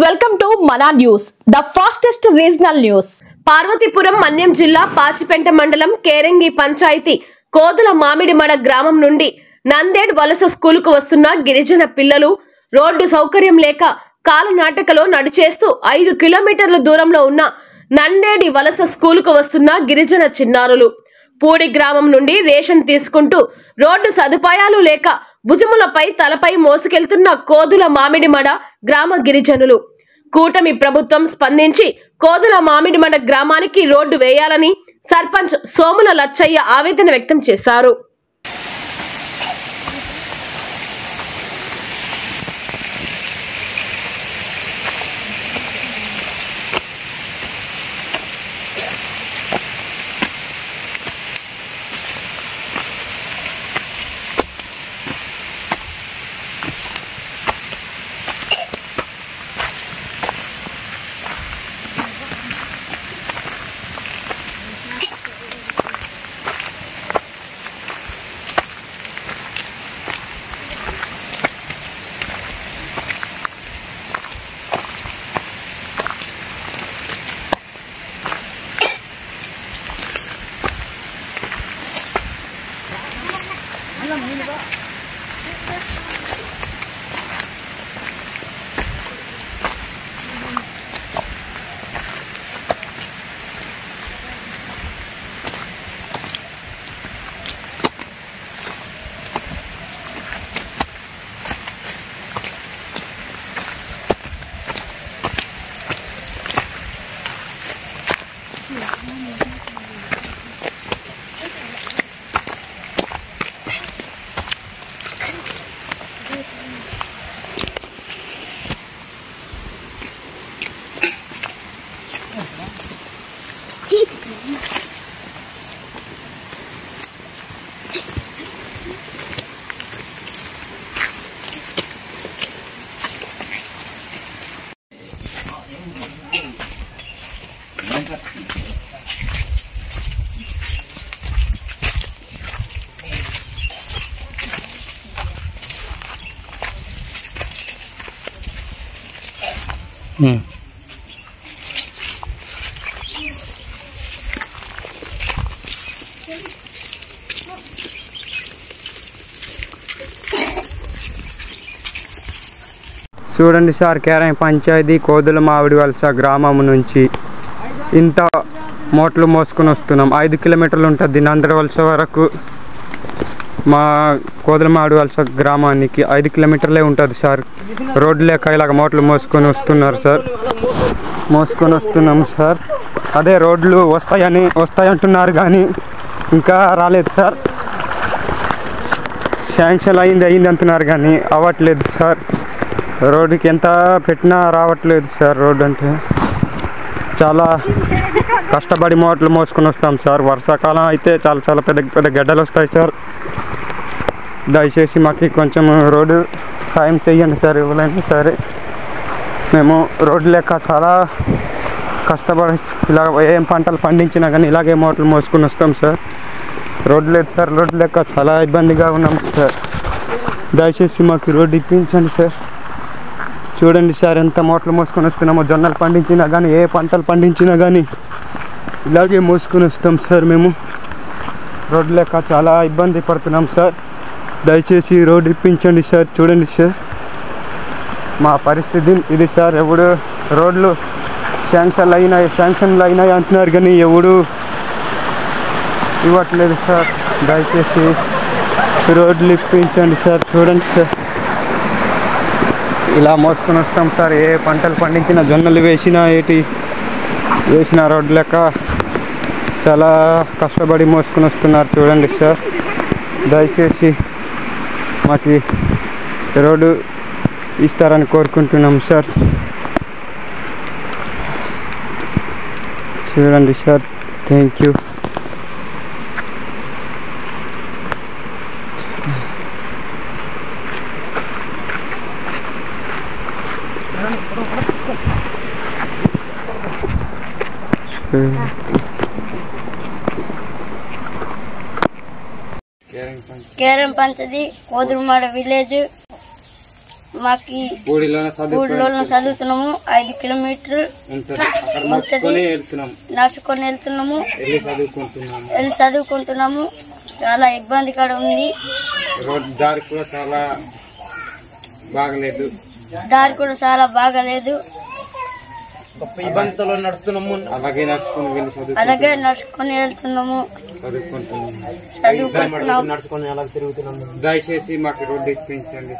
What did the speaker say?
Welcome to Mana News, the fastest regional news. Parvathipuram Manyam జిల్లా పాచిపెంట మండలం కేరంగి పంచాయతీ కోదుల మామిడిమడ గ్రామం నుండి నందేడ్ వలస స్కూలుకు వస్తున్న గిరిజన పిల్లలు రోడ్డు సౌకర్యం లేక కాలనాటకలో నడిచేస్తూ 5 కిలోమీటర్ల దూరంలో ఉన్న నందేడి వలస స్కూలుకు వస్తున్న గిరిజన చిన్నారులు పూడి గ్రామం నుండి రేషన్ తీసుకుంటూ రోడ్డు సదుపాయాలు లేక భుజములపై తలపై మోసుకెళ్తున్న కోదుల మామిడిమడ గ్రామ గిరిజనులు కూటమి ప్రభుత్వం స్పందించి కోదుల మామిడిమడ గ్రామానికి రోడ్డు వేయాలని సర్పంచ్ సోముల లచ్చయ్య ఆవేదన వ్యక్తం చేశారు. చూడండి సార్, కేరంగి పంచాయతీ కోదుల మామిడి వలస గ్రామం నుంచి ఇంత మోట్లు మోసుకొని వస్తున్నాం. 5 కిలోమీటర్లు ఉంటుంది నందేడ్ వలస వరకు. మా కోదుల మామిడి వలస గ్రామానికి 5 కిలోమీటర్లే ఉంటుంది సార్. రోడ్డు లేక ఇలాగ మోట్లు మోసుకొని వస్తున్నారు సార్. మోసుకొని వస్తున్నాం సార్. అదే రోడ్లు వస్తాయంటున్నారు కానీ ఇంకా రాలేదు సార్. శాంక్షన్ అయింది అంటున్నారు కానీ అవ్వట్లేదు సార్. రోడ్డుకి ఎంత పెట్టినా రావట్లేదు సార్. రోడ్డు అంటే చాలా కష్టపడి మోట్లు మోసుకొని వస్తాం సార్. వర్షాకాలం అయితే చాలా పెద్ద గడ్డలు వస్తాయి సార్. దయచేసి మాకు కొంచెం రోడ్డు సాయం చేయండి సార్. ఇవ్వలేండి సరే. మేము రోడ్డు లేక చాలా కష్టపడి ఇలా ఏం పంటలు పండించినా కానీ ఇలాగే మోట్లు మోసుకొని వస్తాం సార్. రోడ్డు లేదు సార్. రోడ్డు లేక చాలా ఇబ్బందిగా ఉన్నాం సార్. దయచేసి మాకు రోడ్డు ఇప్పించండి సార్. చూడండి సార్, ఎంత మోట్లు మోసుకొని వస్తున్నామో. జొన్నలు పండించినా కానీ ఏ పంటలు పండించినా కానీ ఇలాగే మోసుకొని వస్తాం సార్. మేము రోడ్డు లేక చాలా ఇబ్బంది పడుతున్నాం సార్. దయచేసి రోడ్డు ఇప్పించండి సార్. చూడండి సార్, మా పరిస్థితి ఇది సార్. ఎవడు రోడ్లు శాంక్షన్లు అయినాయి అంటున్నారు కానీ ఎవడు ఇవ్వట్లేదు సార్. దయచేసి రోడ్లు ఇప్పించండి సార్. చూడండి సార్, ఇలా మోసుకొని వస్తాం సార్. ఏ పంటలు పండించినా, జొన్నలు వేసిన రోడ్డు లెక్క చాలా కష్టపడి మోసుకొని వస్తున్నారు. చూడండి సార్, దయచేసి మాకు రోడ్డు ఇస్తారని కోరుకుంటున్నాం సార్. చూడండి సార్, థ్యాంక్ యూ. కేరం పంచది కోదురుమాడ విలేజ్ మాకు ఊళ్ళో చదువుతున్నాము. 5 కిలోమీటర్లు నడుచుకొని వెళ్తున్నాము, వెళ్ళి చదువుకుంటున్నాము. చాలా ఇబ్బందికర ఉంది. దారి కూడా చాలా బాగలేదు. ఇబ్బందులు నడుస్తున్నాము, అలాగే నడుచుకొని వెళ్తున్నాము, చదువుకుంటున్నాము. దయచేసి మాకు రోడ్డు ఇప్పించండి.